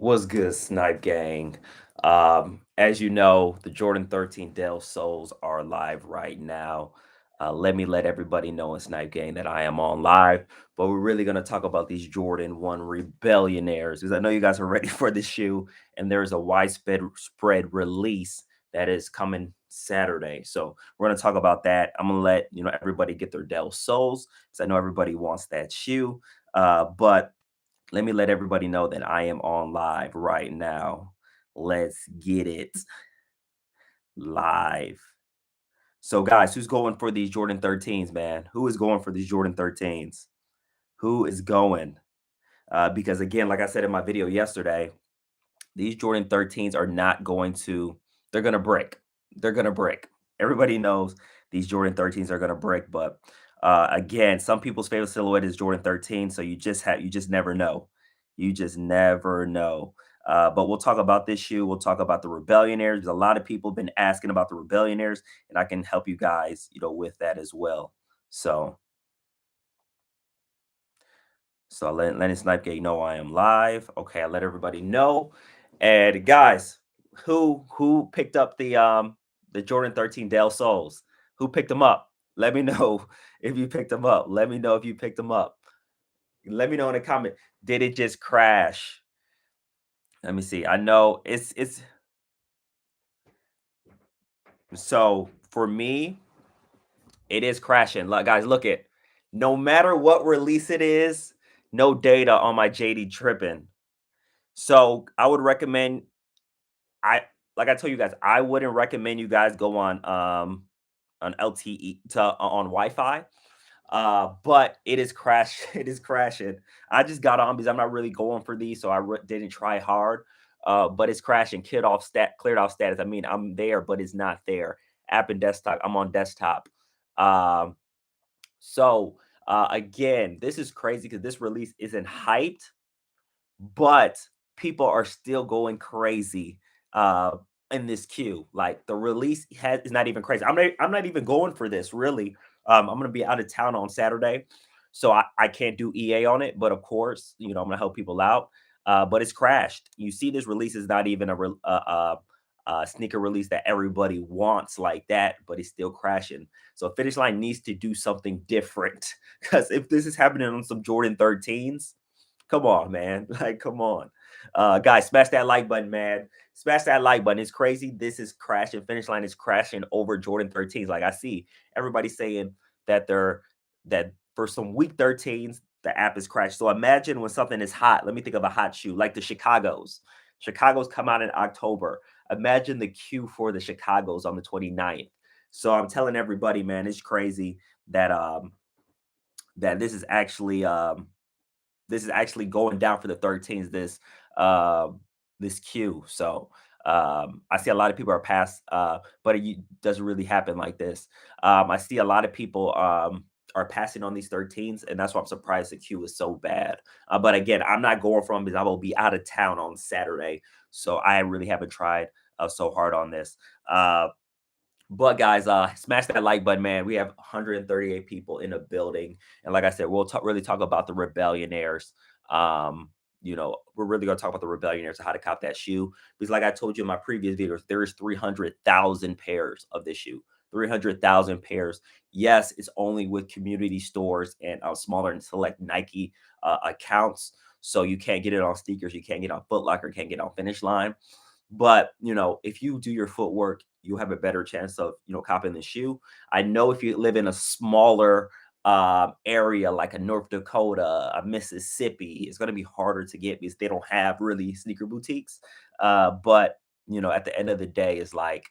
What's good, Snipe Gang? As you know, the Jordan 13 Dell Souls are live right now. Let everybody know in Snipe Gang that I am on live, but we're really going to talk about these Jordan 1 Rebellionaires because I know you guys are ready for this shoe, and there's a widespread spread release that is coming Saturday. So we're going to talk about that. I'm going to let everybody get their Dell Souls because I know everybody wants that shoe. But let me let everybody know that I am on live right now. Let's get it live. So, guys, who's going for these Jordan 13s, man? Who is going for these Jordan 13s? Who is going? Because, again, like I said in my video yesterday, these Jordan 13s are not going to, they're going to break. They're going to break. Everybody knows these Jordan 13s are going to break. But again, some people's favorite silhouette is Jordan 13. So you just never know. You just never know. But we'll talk about this shoe. We'll talk about the Rebellionaires. There's a lot of people been asking about the Rebellionaires, and I can help you guys, with that as well. So, so letting Snipegate know I am live. Okay, I let everybody know. And guys, who picked up the Jordan 13 Dell Souls? Who picked them up? Let me know if you picked them up. Let me know if you picked them up. Let me know in the comment. Did it just crash? Let me see. I know it's so for me, it is crashing. Like guys, look it. No matter what release it is, no data on my JD tripping. So I would recommend I like I told you guys, I wouldn't recommend you guys go on LTE to on Wi-Fi. But it is crash it is crashing. I just got on because I'm not really going for these, so didn't try hard. But it's crashing. Cleared off status. I mean, I'm there, but it's not there. App and desktop. I'm on desktop. Um, so again, this is crazy because this release isn't hyped, but people are still going crazy uh in this queue. Like the release is not even crazy. I'm not even going for this really. I'm gonna be out of town on Saturday, so I can't do EA on it. But of course, I'm gonna help people out. But it's crashed. You see, this release is not even a sneaker release that everybody wants like that, but it's still crashing. So Finishline needs to do something different because if this is happening on some Jordan 13s, come on, man. Like, come on. Guys, smash that like button, man. Smash that like button. It's crazy. This is crashing. Finishline is crashing over Jordan 13s. Like I see everybody saying that for some week 13s, the app is crashed. So imagine when something is hot. Let me think of a hot shoe, like the Chicago's. Chicago's come out in October. Imagine the queue for the Chicago's on the 29th. So I'm telling everybody, man, it's crazy that that this is actually going down for the 13s this queue. So I see a lot of people are past, but doesn't really happen like this. I see a lot of people are passing on these 13s, and that's why I'm surprised the queue is so bad. But again, I'm not going for them because I will be out of town on Saturday, so I really haven't tried so hard on this. But guys, smash that like button, man. We have 138 people in the building, and like I said, we'll really talk about the Rebellionaires. We're really gonna talk about the Rebellionaires and how to cop that shoe because, like I told you in my previous videos, there is 300,000 pairs of this shoe. 300,000 pairs. Yes, it's only with community stores and smaller and select Nike accounts. So you can't get it on sneakers, you can't get on Foot Locker, can't get on Finish Line. But if you do your footwork, you have a better chance of copping the shoe. I know if you live in a smaller area like a North Dakota, a Mississippi, it's going to be harder to get because they don't have really sneaker boutiques. But at the end of the day, it's like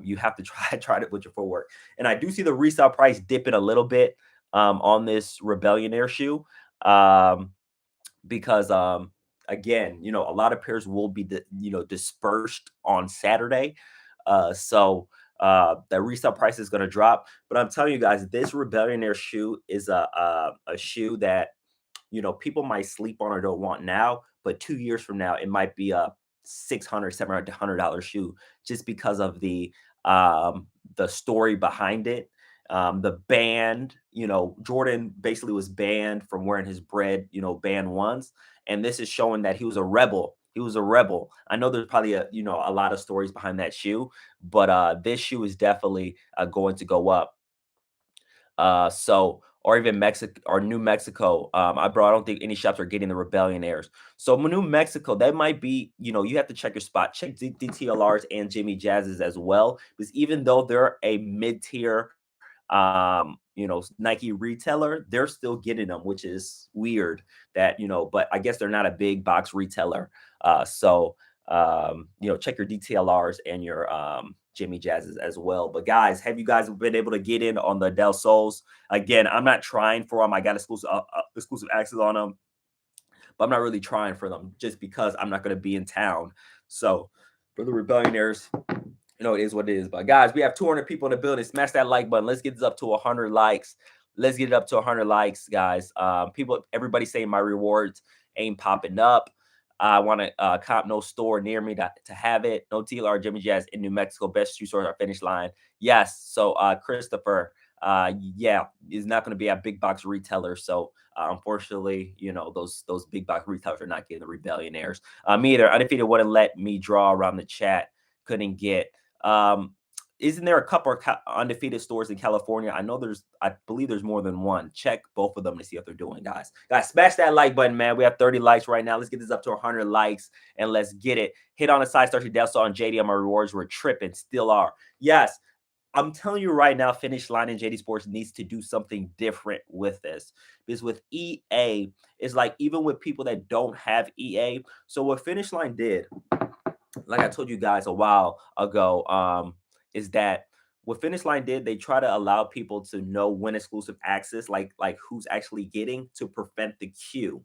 you have to try to put your footwork. And I do see the resale price dipping a little bit on this Rebellionaire shoe. Because again, a lot of pairs will be dispersed on Saturday. So the resale price is going to drop. But I'm telling you guys, this Rebellionaire shoe is a shoe that people might sleep on or don't want now, but 2 years from now it might be a 600 $700 shoe just because of the story behind it. The band, Jordan basically was banned from wearing his band ones, and this is showing that he was a rebel He was a rebel. I know there's probably a lot of stories behind that shoe, but this shoe is definitely going to go up. Or even Mexico or New Mexico. I don't think any shops are getting the Rebellionaires. So New Mexico, that might be, you have to check your spot. Check DTLRs and Jimmy Jazz's as well, because even though they're a mid-tier Nike retailer, they're still getting them, which is weird that, but I guess they're not a big box retailer. Check your DTLRs and your Jimmy Jazz's as well. But guys, have you guys been able to get in on the Del Sols? Again, I'm not trying for them. I got exclusive access on them, but I'm not really trying for them just because I'm not going to be in town. So for the Rebellionaires, it is what it is. But guys, we have 200 people in the building. Smash that like button. Let's get this up to 100 likes. Let's get it up to 100 likes, guys. Everybody saying my rewards ain't popping up. I want to cop no store near me to have it. No TLR Jimmy Jazz in New Mexico. Best shoe store, our finish line. Yes. So Christopher, yeah, is not going to be a big box retailer. So unfortunately, those big box retailers are not getting the Rebellionaires. Me either. Undefeated wouldn't let me draw around the chat. Couldn't get. Isn't there a couple of undefeated stores in California? I believe there's more than one. Check both of them to see what they're doing, guys. Guys, smash that like button, man. We have 30 likes right now. Let's get this up to 100 likes and let's get it. Hit on the side, start your Del Sol and JD on my rewards. We're tripping, still are. Yes, I'm telling you right now, Finishline and JD Sports needs to do something different with this. Because with EA, it's like even with people that don't have EA. So what Finishline did, like I told you guys a while ago, is that what Finishline did, they try to allow people to know when exclusive access, like who's actually getting to prevent the queue.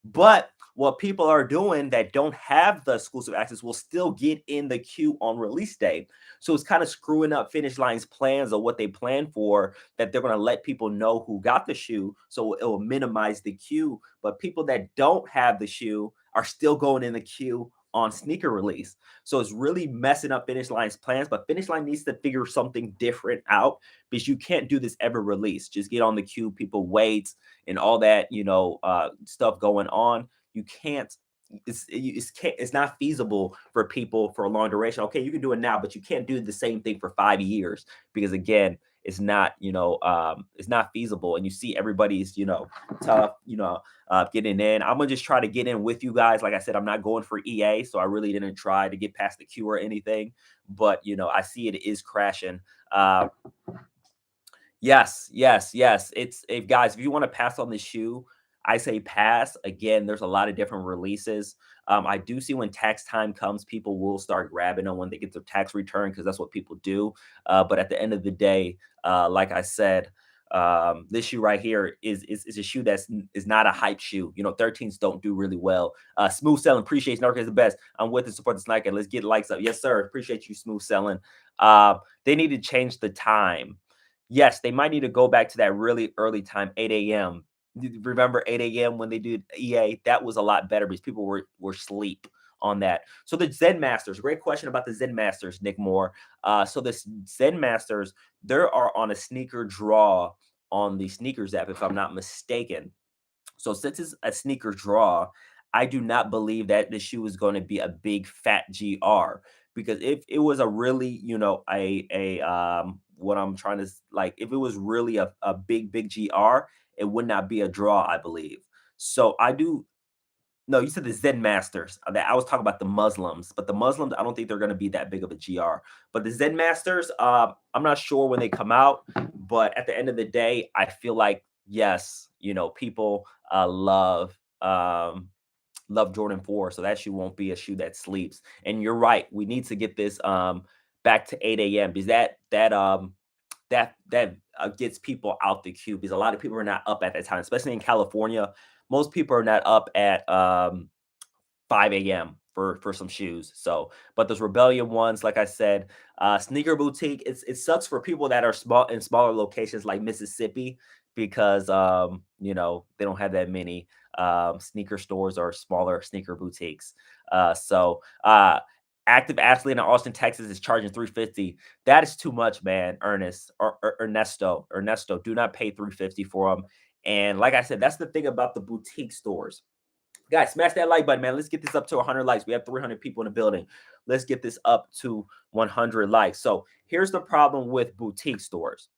But what people are doing that don't have the exclusive access will still get in the queue on release day. So it's kind of screwing up Finishline's plans of what they plan for, that they're going to let people know who got the shoe. So it will minimize the queue. But people that don't have the shoe are still going in the queue on sneaker release. So it's really messing up Finishline's plans, but Finishline needs to figure something different out, because you can't do this every release. Just get on the queue, people wait, and all that, stuff going on. You can't. It's not feasible for people for a long duration. Okay, you can do it now, but you can't do the same thing for 5 years, because again, it's not it's not feasible. And you see everybody's tough getting in. I'm gonna just try to get in with you guys. Like I said, I'm not going for EA, so I really didn't try to get past the queue or anything. But I see it is crashing. Yes, yes, yes. If you want to pass on the shoe, I say pass. Again, there's a lot of different releases. I do see when tax time comes, people will start grabbing them when they get their tax return, because that's what people do. But at the end of the day, like I said, this shoe right here is a shoe is not a hype shoe. 13s don't do really well. Smooth selling, appreciates Narc is the best. I'm with and support the sniper. Let's get likes up. Yes, sir. Appreciate you, smooth selling. They need to change the time. Yes, they might need to go back to that really early time, 8 a.m. Remember 8 a.m. when they did EA? That was a lot better because people were asleep on that. So the Zen Masters, great question about the Zen Masters, Nick Moore. So the Zen Masters, they are on a sneaker draw on the sneakers app, if I'm not mistaken. So since it's a sneaker draw, I do not believe that the shoe is going to be a big fat GR, because if it was a really, what I'm trying to like, if it was really a big GR, it would not be a draw, I believe. So I do. No, you said the Zen Masters. That I was talking about the Muslims, but the Muslims, I don't think they're going to be that big of a GR. But the Zen Masters, I'm not sure when they come out, but at the end of the day, I feel like yes, people love Jordan 4, so that shoe won't be a shoe that sleeps. And you're right, we need to get this back to 8 a.m. because that gets people out the queue, because a lot of people are not up at that time, especially in California. Most people are not up at 5 a.m. for some shoes. So, but those Rebellion ones, like I said, sneaker boutique, it sucks for people that are smaller locations like Mississippi, because they don't have that many sneaker stores or smaller sneaker boutiques. Active athlete in Austin, Texas is charging $350. That is too much, man. Ernest or Ernesto, do not pay $350 for them. And like I said, that's the thing about the boutique stores. Guys, smash that like button, man. Let's get this up to 100 likes. We have 300 people in the building. Let's get this up to 100 likes. So here's the problem with boutique stores.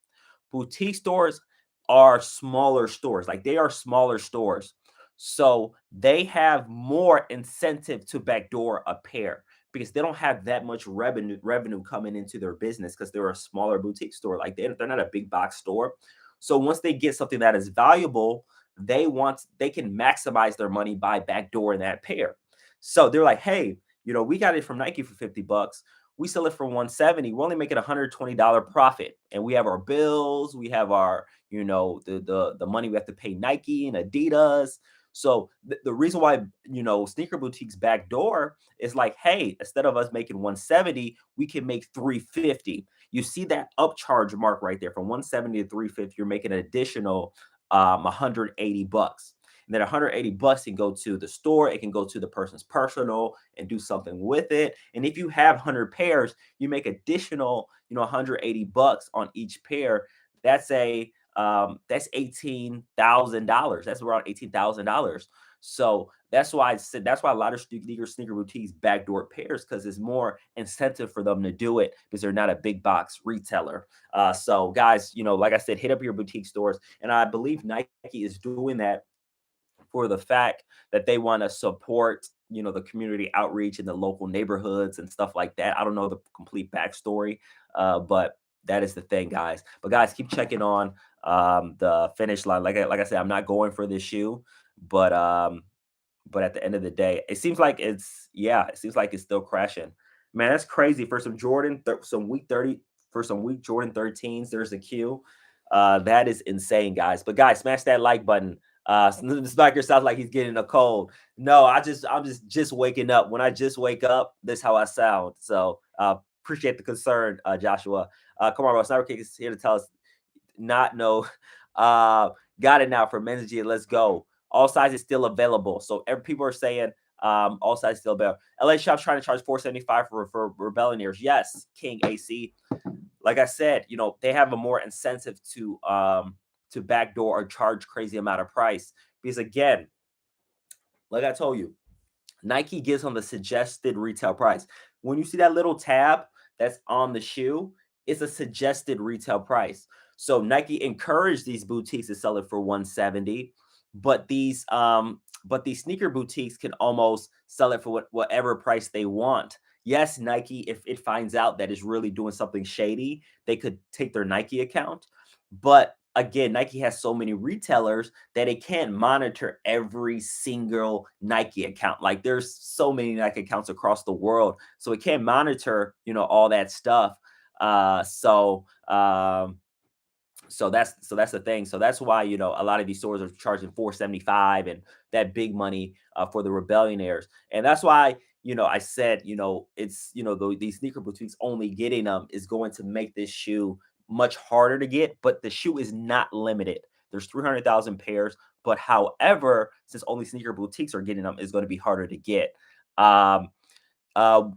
Boutique stores are smaller stores. Like, they are smaller stores. So they have more incentive to backdoor a pair because they don't have that much revenue coming into their business because they're a smaller boutique store. Like, they're not a big box store. So once they get something that is valuable, they can maximize their money by backdooring that pair. So they're like, hey, we got it from Nike for 50 bucks. We sell it for 170. We're only making $120 profit. And we have our bills, we have our, the money we have to pay Nike and Adidas. So the reason why, sneaker boutiques backdoor is like, hey, instead of us making 170, we can make 350. You see that upcharge mark right there from 170 to 350, you're making an additional 180 bucks. And then 180 bucks can go to the store, it can go to the person's personal and do something with it. And if you have 100 pairs, you make additional, 180 bucks on each pair. That's $18,000. That's around $18,000. So that's why I said that's why a lot of sneaker boutiques backdoor pairs, because it's more incentive for them to do it because they're not a big box retailer. So guys, like I said, hit up your boutique stores, and I believe Nike is doing that for the fact that they want to support, the community outreach in the local neighborhoods and stuff like that. I don't know the complete backstory, but that is the thing, guys. But guys, keep checking on the finish line. Like I said, I'm not going for this shoe, but but at the end of the day, it seems like it's still crashing. Man, that's crazy for some some week 30, for some weak Jordan 13s. There's a queue. That is insane, guys. But guys, smash that like button. Sniker sounds like he's getting a cold. No, I'm just waking up. When I just wake up, this how I sound. So appreciate the concern, Joshua. Come on, bro. Sniper Kick is here to tell us not no. Uh, got it now for men's G. Let's go. All sizes still available. So people are saying all sizes still available. LA Shop's trying to charge 475 for Rebellionaires. Yes, King AC. Like I said, they have a more incentive to backdoor or charge crazy amount of price because, again, like I told you, Nike gives them the suggested retail price. When you see that little tab that's on the shoe, it's a suggested retail price. So Nike encouraged these boutiques to sell it for 170, but these sneaker boutiques can almost sell it for whatever price they want. Yes, Nike, if it finds out that it's really doing something shady, they could take their Nike account. But again, Nike has so many retailers that it can't monitor every single Nike account. Like, there's so many Nike accounts across the world, so it can't monitor, all that stuff. So that's the thing. So that's why, a lot of these stores are charging 475 and that big money for the Rebellionaires. And that's why, I said, it's, these sneaker boutiques only getting them is going to make this shoe much harder to get, but the shoe is not limited. There's 300,000 pairs, but however, since only sneaker boutiques are getting them, it's going to be harder to get.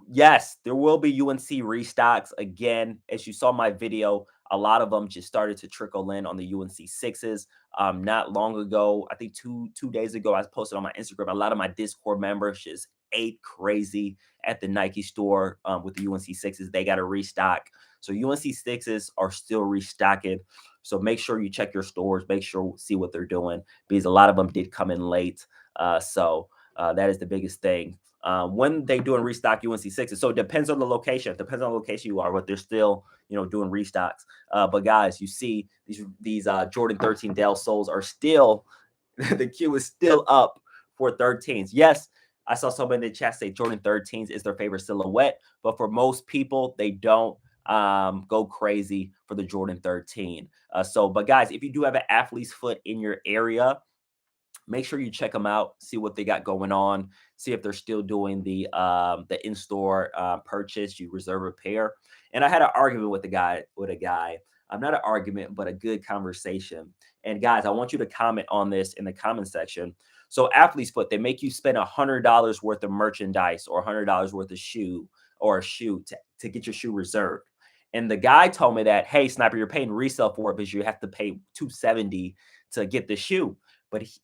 Yes, there will be UNC restocks again. As you saw my video, a lot of them just started to trickle in on the UNC sixes. Not long ago, I think two days ago, I posted on my Instagram. A lot of my Discord members just ate crazy at the Nike store with the UNC sixes. They got a restock, so UNC sixes are still restocking. So make sure you check your stores. Make sure see what they're doing because a lot of them did come in late. So that is the biggest thing. When they doing restock UNC sixes, so it depends on the location. It depends on the location you are, but they're still doing restocks. But guys, you see these Jordan 13 Dell soles are still the queue is still up for 13s. Yes, I saw someone in the chat say Jordan 13s is their favorite silhouette, but for most people, they don't go crazy for the Jordan 13. But guys, if you do have an athlete's foot in your area, make sure you check them out, see what they got going on, see if they're still doing the in-store purchase. You reserve a pair. And I had an argument with a guy. Not an argument, but a good conversation. And guys, I want you to comment on this in the comment section. So athlete's foot, they make you spend $100 worth of merchandise or $100 worth of shoe or a shoe to get your shoe reserved. And the guy told me that, hey, Sniper, you're paying resale for it because you have to pay $270 to get the shoe.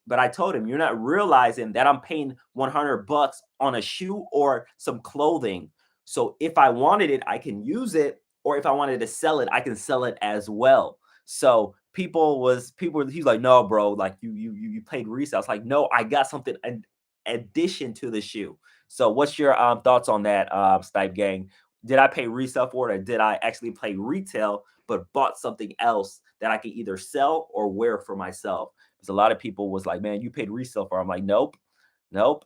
but I told him, you're not realizing that I'm paying $100 on a shoe or some clothing. So if I wanted it, I can use it, or if I wanted to sell it, I can sell it as well. So he's like, no, bro, like you paid resale. It's like, no, I got something in addition to the shoe. So what's your thoughts on that, Snipe Gang? Did I pay resale for it, or did I actually pay retail but bought something else that I could either sell or wear for myself? Because a lot of people was like, man, you paid resale for it. I'm like, nope, nope.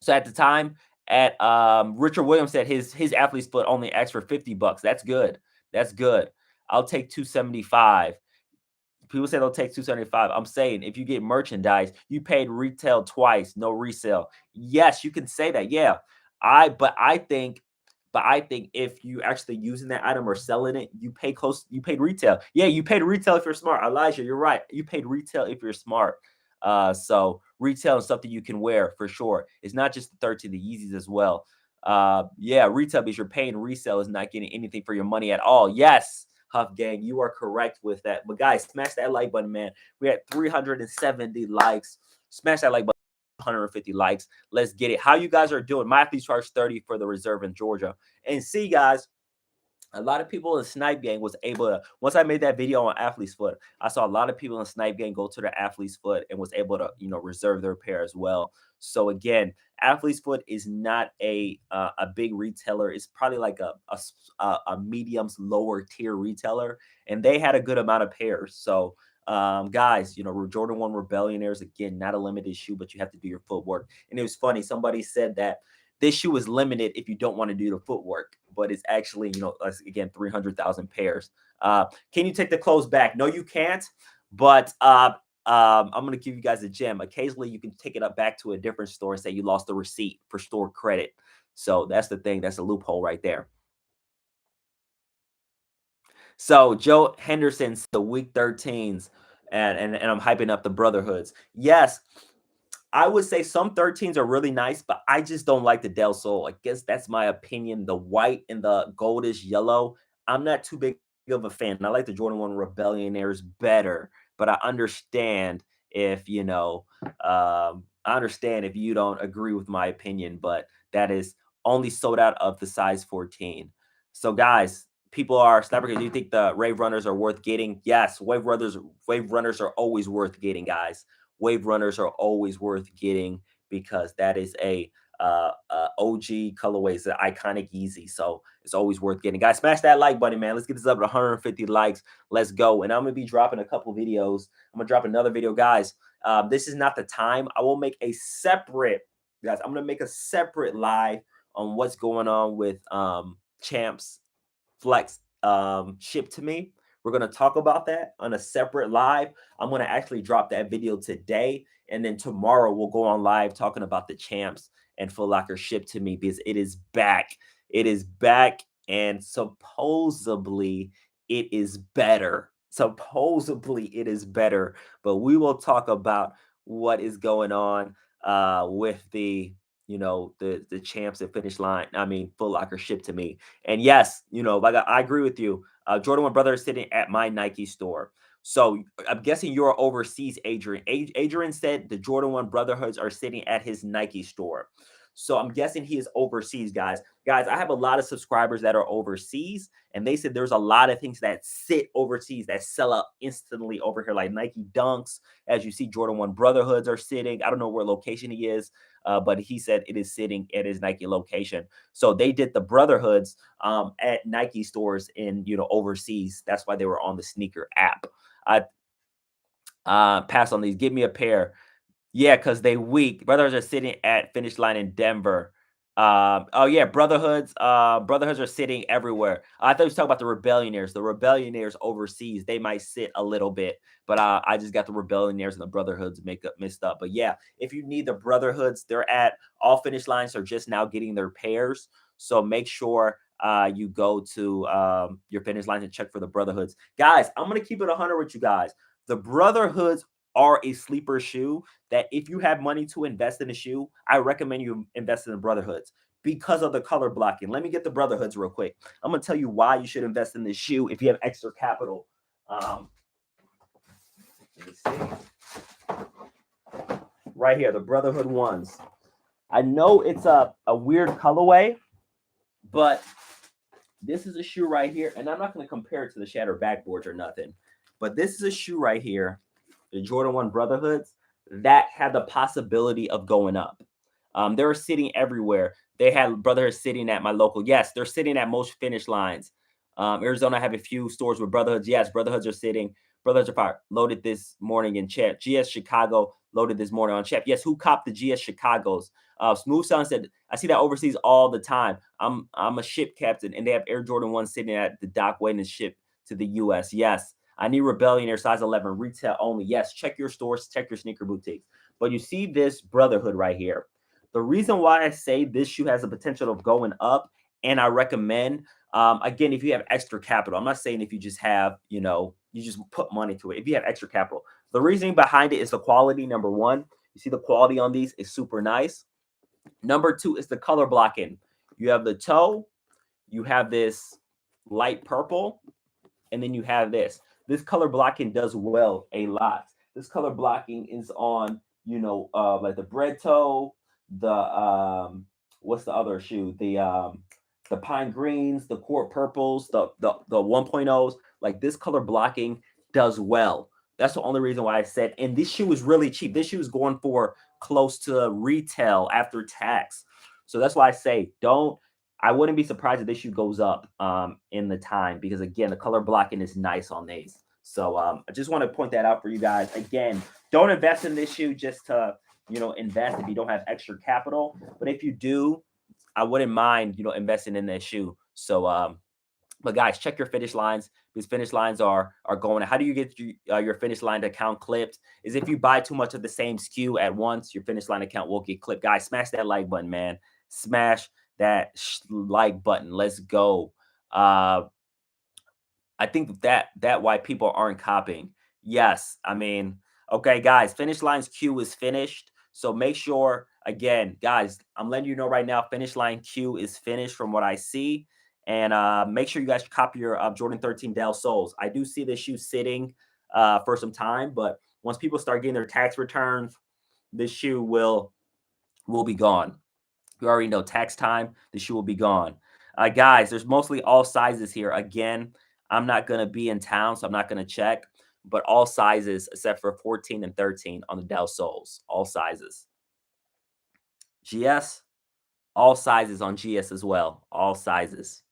So at the time, at Richard Williams said his athlete's foot only asked for $50. That's good. That's good. I'll take 275. People say they'll take 275. I'm saying if you get merchandise, you paid retail twice, no resale. Yes, you can say that. Yeah. But I think if you actually using that item or selling it, you paid retail. Yeah, you paid retail if you're smart. Elijah, you're right. You paid retail if you're smart. So retail is something you can wear for sure. It's not just the 13, the Yeezys as well. Yeah, retail because you're paying resale is not getting anything for your money at all. Yes, Huff Gang, you are correct with that. But guys, smash that like button, man. We had 370 likes. Smash that like button. 150 likes. Let's get it. How you guys are doing? My athlete charged 30 for the reserve in Georgia. And see, guys, a lot of people in Snipe Gang was able to, once I made that video on Athlete's Foot, I saw a lot of people in Snipe Gang go to the Athlete's Foot and was able to, reserve their pair as well. So again, Athlete's Foot is not a big retailer. It's probably like a medium's lower tier retailer, and they had a good amount of pairs. So guys, Jordan 1 Rebellionaires, again, not a limited shoe, but you have to do your footwork. And it was funny. Somebody said that this shoe is limited if you don't want to do the footwork, but it's actually, again, 300,000 pairs. Can you take the clothes back? No, you can't. But I'm going to give you guys a gem. Occasionally, you can take it up back to a different store and say you lost the receipt for store credit. So that's the thing. That's a loophole right there. So Joe Henderson's the week 13s, and I'm hyping up the brotherhoods. Yes, I would say some 13s are really nice, but I just don't like the Del Sol. I guess that's my opinion. The white and the goldish yellow, I'm not too big of a fan. I like the Jordan 1 Rebellionairs better, but I understand if you don't agree with my opinion, but that is only sold out of the size 14. So guys, people are Sniper. Do you think the Rave Runners are worth getting? Yes, Wave Runners are always worth getting, guys. Wave Runners are always worth getting because that is a OG colorway. It's an iconic Yeezy, so it's always worth getting. Guys, smash that like button, man. Let's get this up to 150 likes. Let's go. And I'm gonna be dropping a couple videos. I'm gonna drop another video, guys. This is not the time. I will make a separate, guys. I'm gonna make a separate live on what's going on with Champs Flex shipped to me. We're going to talk about that on a separate live. I'm going to actually drop that video today. And then tomorrow we'll go on live talking about the Champs and Foot Locker shipped to me because it is back. It is back. And supposedly it is better. Supposedly it is better. But we will talk about what is going on with the Champs and Finishline. I mean, Foot Locker shipped to me. And yes, like I agree with you. Jordan 1 brother is sitting at my Nike store. So I'm guessing you're overseas, Adrian. Adrian said the Jordan 1 Brotherhoods are sitting at his Nike store. So I'm guessing he is overseas, guys. Guys, I have a lot of subscribers that are overseas, and they said there's a lot of things that sit overseas that sell out instantly over here, like Nike Dunks. As you see, Jordan 1 Brotherhoods are sitting. I don't know where location he is, but he said it is sitting at his Nike location. So they did the Brotherhoods at Nike stores in overseas. That's why they were on the sneaker app. I pass on these. Give me a pair. Yeah, because they weak. Brothers are sitting at Finishline in Denver. Oh yeah, Brotherhoods are sitting everywhere. I thought you were talking about the Rebellionaires. The Rebellionaires overseas, they might sit a little bit, but I just got the Rebellionaires and the Brotherhoods mixed up. But yeah, if you need the Brotherhoods, they're at all Finish Lines are just now getting their pairs. So make sure you go to your Finish Lines and check for the Brotherhoods. Guys, I'm gonna keep it 100 with you guys. The Brotherhoods are a sleeper shoe that if you have money to invest in a shoe, I recommend you invest in the Brotherhoods because of the color blocking. Let me get the Brotherhoods real quick. I'm going to tell you why you should invest in this shoe if you have extra capital. Let me see. right here, the Brotherhood ones. I know it's a weird colorway, but this is a shoe right here, and I'm not going to compare it to the Shatter backboards or nothing, but this is a shoe right here, the Jordan 1 Brotherhoods, that had the possibility of going up. They're sitting everywhere. They had Brotherhoods sitting at my local. Yes, they're sitting at most finish lines. Arizona, I have a few stores with Brotherhoods. Yes, Brotherhoods are sitting. Brotherhoods are fire. Loaded this morning in chat. GS Chicago loaded this morning on chat. Yes, who copped the GS Chicago's? Smooth Sun said, I see that overseas all the time. I'm a ship captain, and they have Air Jordan 1 sitting at the dock waiting to ship to the US. Yes. I need Rebellionaire size 11, retail only. Yes, check your stores, check your sneaker boutiques. But you see this Brotherhood right here. The reason why I say this shoe has the potential of going up, and I recommend, again, if you have extra capital, I'm not saying if you just have, you just put money to it. If you have extra capital, the reasoning behind it is the quality. Number one, you see the quality on these is super nice. Number two is the color blocking. You have the toe, you have this light purple, and then you have this. This color blocking does well a lot. This color blocking is on, like the bread toe, the what's the other shoe? The pine greens, the court purples, the 1.0s. Like this color blocking does well. That's the only reason why I said. And this shoe is really cheap. This shoe is going for close to retail after tax. So that's why I say don't. I wouldn't be surprised if this shoe goes up in the time because again, the color blocking is nice on these. So I just want to point that out for you guys. Again, don't invest in this shoe just to invest if you don't have extra capital. But if you do, I wouldn't mind investing in this shoe. So but guys, check your finish lines because finish lines are going. How do you get your finish line account clipped? Is if you buy too much of the same SKU at once, your finish line account will get clipped. Guys, smash that like button, man. Smash that like button. Let's go. I think that why people aren't copying. Yes, I mean, okay, guys, finish line's queue is finished. So make sure, again, guys, I'm letting you know right now, finish line queue is finished from what I see. And make sure you guys copy your Jordan 13 Del Soles. I do see this shoe sitting for some time, but once people start getting their tax returns, this shoe will be gone. You already know tax time, the shoe will be gone. Guys, there's mostly all sizes here. Again, I'm not going to be in town, so I'm not going to check, but all sizes except for 14 and 13 on the Del Soles. All sizes. GS, all sizes on GS as well. All sizes.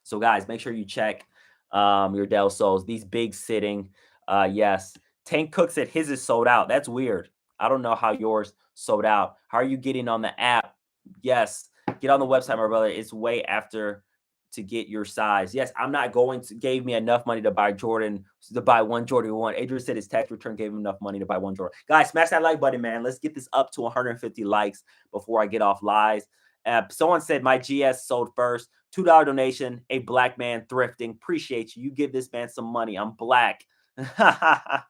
So, guys, make sure you check your Del Soles. These big sitting. Yes. Tank Cook said his is sold out. That's weird. I don't know how yours sold out. How are you getting on the app? Yes. Get on the website, my brother. It's way after to get your size. Yes, I'm not going to gave me enough money to buy one Jordan 1. Adrian said his tax return gave him enough money to buy one Jordan. Guys, smash that like button, man. Let's get this up to 150 likes before I get off lives. Someone said my GS sold first. $2 donation. A black man thrifting. Appreciate you. You give this man some money. I'm black. Man,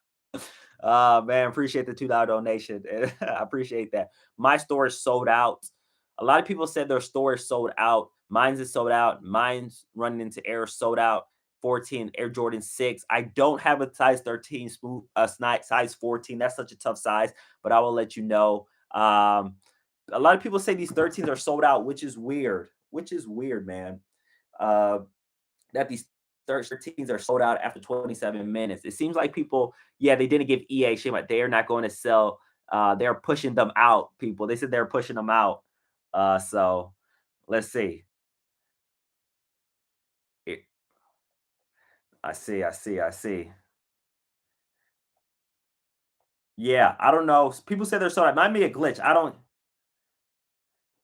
appreciate the $2 donation. I appreciate that. My store is sold out. A lot of people said their store is sold out. Mine's is sold out. Mine's running into air sold out. 14 Air Jordan 6. I don't have a size 13 smooth size 14. That's such a tough size, but I will let you know. A lot of people say these 13s are sold out, which is weird. Which is weird, man. That these 13s are sold out after 27 minutes. It seems like people, yeah, they didn't give EA shit, but they are not going to sell. They're pushing them out, people. They said they're pushing them out. So let's see. I see. Yeah, I don't know. People say they're sold out. It might be a glitch.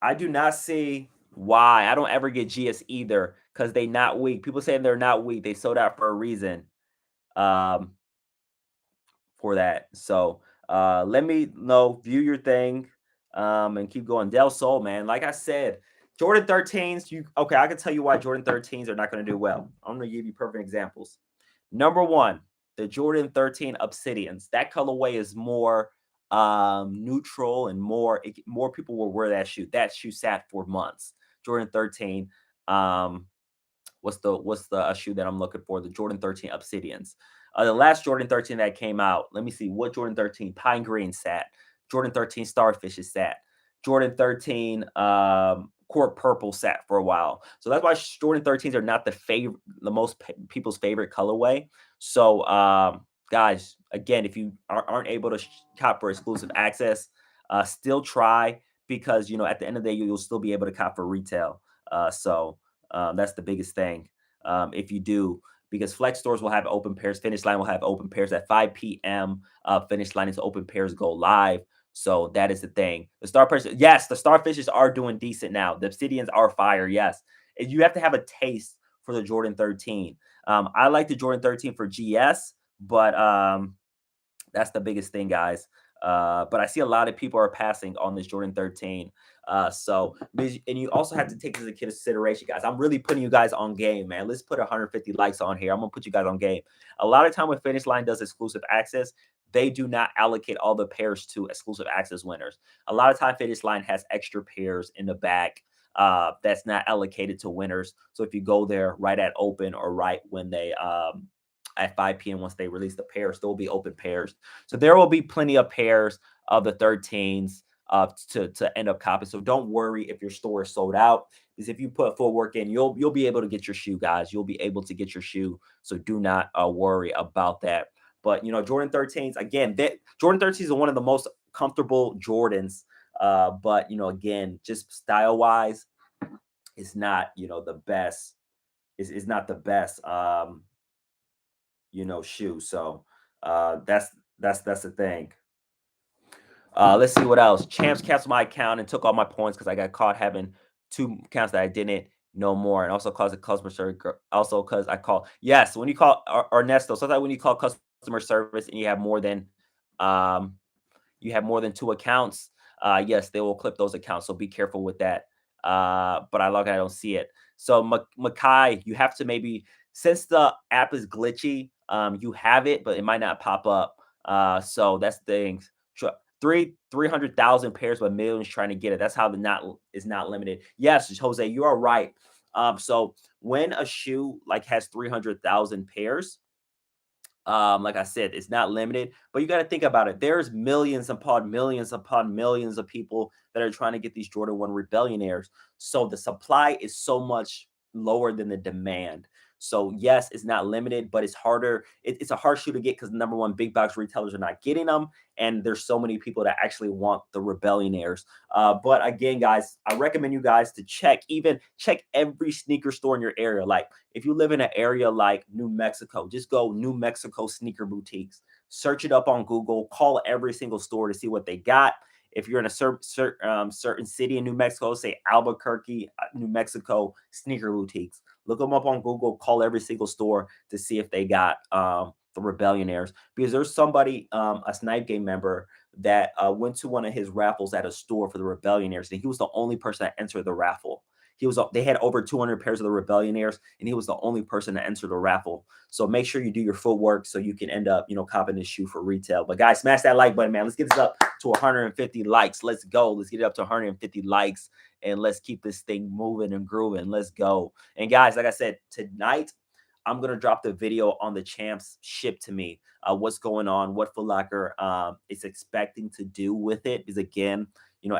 I do not see why. I don't ever get GS either because they not weak. People saying they're not weak. They sold out for a reason. Um, for that. So let me know, view your thing, and keep going. Del Sol, man. Like I said, Jordan 13s, okay, I can tell you why Jordan 13s are not going to do well. I'm going to give you perfect examples. Number one, the Jordan 13 Obsidians. That colorway is more neutral and more people will wear that shoe. That shoe sat for months. Jordan 13. What's the shoe that I'm looking for? The Jordan 13 Obsidians. The last Jordan 13 that came out. Let me see what Jordan 13 Pine Green sat. Jordan 13 Starfish is sat. Jordan 13 Court Purple sat for a while. So that's why Jordan 13s are not the most people's favorite colorway. So guys, again, if you aren't able to cop for exclusive access, still try, because at the end of the day, you'll still be able to cop for retail. That's the biggest thing. If you do, because flex stores will have open pairs, Finishline will have open pairs at 5 p.m. Finishline is open pairs go live. So that is the thing. The starfish, yes, the starfishes are doing decent now. The obsidians are fire, yes. And you have to have a taste for the Jordan 13. I like the Jordan 13 for GS, but that's the biggest thing, guys. But I see a lot of people are passing on this Jordan 13. And you also have to take this into consideration, guys. I'm really putting you guys on game, man. Let's put 150 likes on here. I'm gonna put you guys on game. A lot of time when Finish Line does exclusive access, they do not allocate all the pairs to exclusive access winners. A lot of time, Finish Line has extra pairs in the back that's not allocated to winners. So if you go there right at open or right when they at 5 p.m. once they release the pairs, there will be open pairs. So there will be plenty of pairs of the 13s to end up copying. So don't worry if your store is sold out, because if you put full work in, you'll be able to get your shoe, guys. You'll be able to get your shoe. So do not worry about that. But Jordan 13s, again, Jordan 13s are one of the most comfortable Jordans. But again, just style wise, it's not the best. Is not the best shoe. So that's the thing. Let's see what else. Champs canceled my account and took all my points because I got caught having two accounts that I didn't know more, and also caused a customer service. Also, because I call, yes, when you call Ernesto, sometimes when you call customer service and um you have more than two accounts, yes, they will clip those accounts. So be careful with that. But I don't see it. So Makai, you have to maybe, since the app is glitchy, you have it, but it might not pop up. So that's the thing. 300,000 pairs, but millions trying to get it. That's how the not is not limited. Yes, Jose, you are right. So when a shoe like has 300,000 pairs, like I said, it's not limited, but you got to think about it. There's millions upon millions of people that are trying to get these Jordan 1 Rebellionaires. So the supply is so much lower than the demand. So yes, it's not limited, but it's harder. It's a hard shoe to get because number one, big box retailers are not getting them, and there's so many people that actually want the Rebellionaires. But again, guys, I recommend you guys to check every sneaker store in your area. Like if you live in an area like New Mexico, just go New Mexico sneaker boutiques. Search it up on Google. Call every single store to see what they got. If you're in a certain city in New Mexico, say Albuquerque, New Mexico sneaker boutiques, look them up on Google. Call every single store to see if they got the Rebellionaires. Because there's somebody, a Snipe Game member, that went to one of his raffles at a store for the Rebellionaires, and he was the only person that entered the raffle. They had over 200 pairs of the Rebellionaires, and he was the only person to enter the raffle. So make sure you do your footwork so you can end up, copping this shoe for retail. But guys, smash that like button, man. Let's get this up to 150 likes. Let's go. Let's get it up to 150 likes, and let's keep this thing moving and grooving. Let's go. And guys, like I said, tonight I'm gonna drop the video on the champs ship to me. What's going on? What Foot Locker is expecting to do with it? Because again,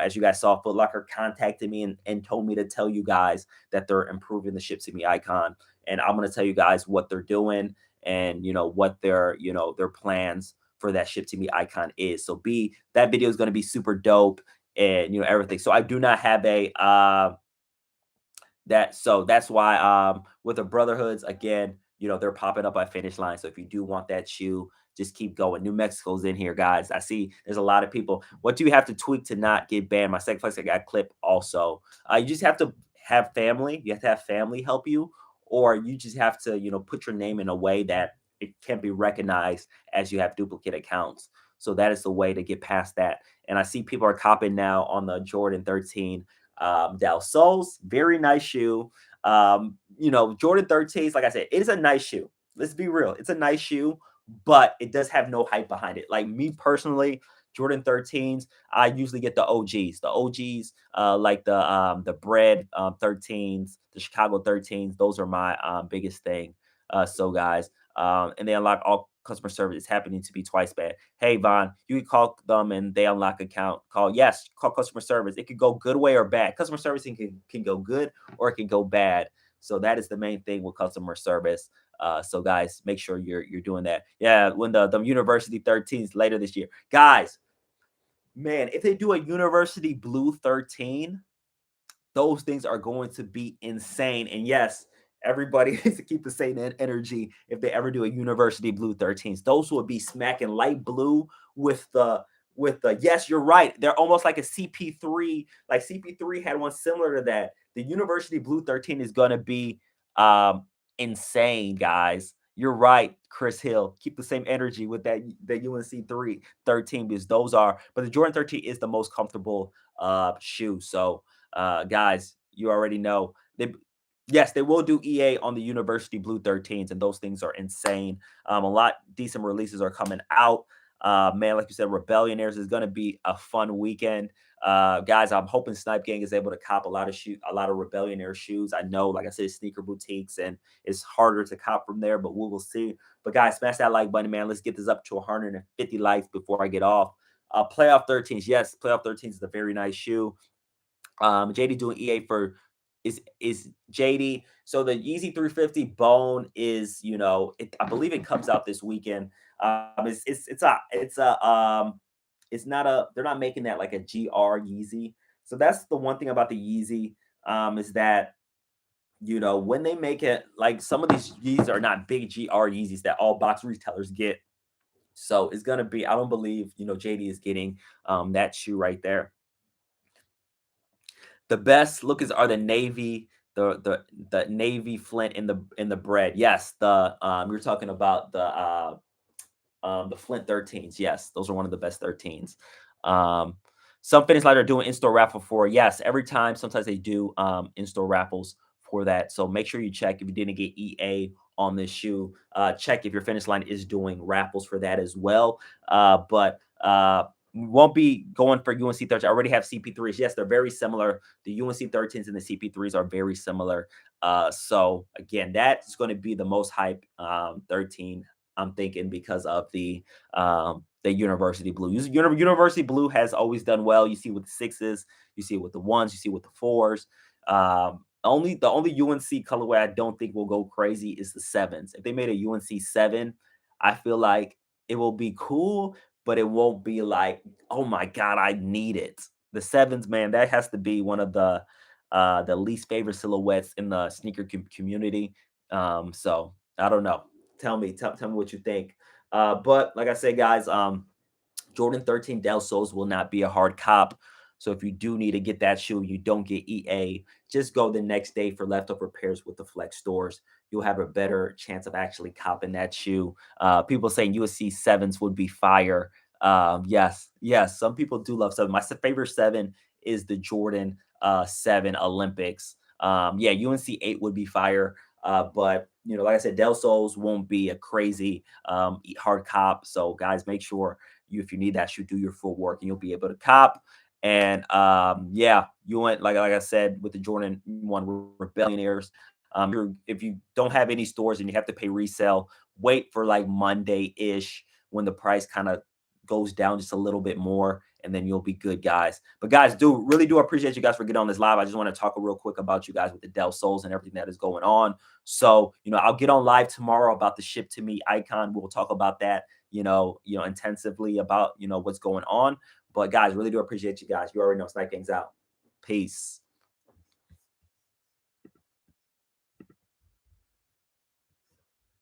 as you guys saw, Foot Locker contacted me and told me to tell you guys that they're improving the ship to me icon, and I'm gonna tell you guys what they're doing and what their plans for that ship to me icon is. So that video is gonna be super dope and everything. So I do not have a that's why with the brotherhoods, again, they're popping up at Finish Line. So if you do want that shoe, just keep going. New Mexico's in here, guys. I see there's a lot of people. What do you have to tweak to not get banned? My second place, I got clipped also. You just have to have family. You have to have family help you, or you just have to put your name in a way that it can't be recognized as you have duplicate accounts. So that is the way to get past that. And I see people are copying now on the Jordan 13 Del Sol's, very nice shoe. Jordan 13s, like I said, it is a nice shoe. Let's be real. It's a nice shoe, but it does have no hype behind it. Like me personally, Jordan 13s, I usually get the OGs. The OGs, like the bread 13s, the Chicago 13s, those are my biggest thing. So guys, and they unlock all customer service is happening to be twice bad. Hey, Vaughn, you can call them and they unlock account. Call, yes, call customer service. It could go good way or bad. Customer service can go good or it can go bad. So that is the main thing with customer service. So guys, make sure you're doing that. Yeah, when the University 13s later this year, guys, man, if they do a University Blue 13, those things are going to be insane. And yes, everybody needs to keep the same energy if they ever do a University Blue 13s. Those will be smacking light blue with the yes, you're right. They're almost like a CP3. Like CP3 had one similar to that. The University Blue 13 is going to be insane, guys. You're right, Chris Hill. Keep the same energy with the UNC 13 because those are, but the Jordan 13 is the most comfortable shoe. So guys, you already know. Yes, they will do EA on the University Blue 13s, and those things are insane. A lot decent releases are coming out. Man, like you said, Rebellionaires is going to be a fun weekend. Guys, I'm hoping Snipe Gang is able to cop a lot of Rebellionaire shoes. I know, like I said, sneaker boutiques, and it's harder to cop from there, but we will see. But guys, smash that like button, man. Let's get this up to 150 likes before I get off. Playoff 13s, yes, Playoff 13s is a very nice shoe. JD doing EA for is JD. So the Yeezy 350 Bone is, I believe it comes out this weekend. It's not a, they're not making that like a GR Yeezy. So that's the one thing about the Yeezy is that when they make it, like some of these Yeezys are not big GR Yeezys that all box retailers get. So it's gonna be, I don't believe JD is getting that shoe right there. The best lookers are the navy, the navy Flint in the bread. Yes, you're talking about the Flint 13s. Yes, those are one of the best 13s. Um, some fitness light are doing in-store raffle for, yes, every time. Sometimes they do in-store raffles for that. So make sure you check if you didn't get EA on this shoe. Check if your finish line is doing raffles for that as well. But won't be going for UNC 13. I already have CP3s. Yes, they're very similar. The UNC 13s and the CP3s are very similar. So again, that's going to be the most hype 13, I'm thinking, because of the University Blue. University Blue has always done well. You see with the sixes, you see it with the ones, you see with the fours. The only UNC colorway I don't think will go crazy is the sevens. If they made a UNC 7, I feel like it will be cool, but it won't be like, oh my god, I need it. The sevens, man, that has to be one of the least favorite silhouettes in the sneaker community. So I don't know. Tell me what you think. But like I said, guys, Jordan 13 Del Sols will not be a hard cop. So if you do need to get that shoe, you don't get EA, just go the next day for leftover pairs with the flex stores. You'll have a better chance of actually copping that shoe. People saying USC sevens would be fire. Yes, some people do love seven. My favorite seven is the Jordan 7 Olympics. Yeah, UNC 8 would be fire. But like I said, Del Sols won't be a crazy hard cop. So guys, make sure if you need that shoe, do your full work and you'll be able to cop. And yeah, you went like I said with the Jordan 1 Rebellionaires. If you don't have any stores and you have to pay resale, wait for like Monday ish when the price kind of goes down just a little bit more, and then you'll be good, guys. But guys, really do appreciate you guys for getting on this live. I just want to talk real quick about you guys with the Del Sols and everything that is going on. So I'll get on live tomorrow about the ship to me icon. We'll talk about that intensively about what's going on. But guys, really do appreciate you guys. You already know Snipe Gang's out. Peace.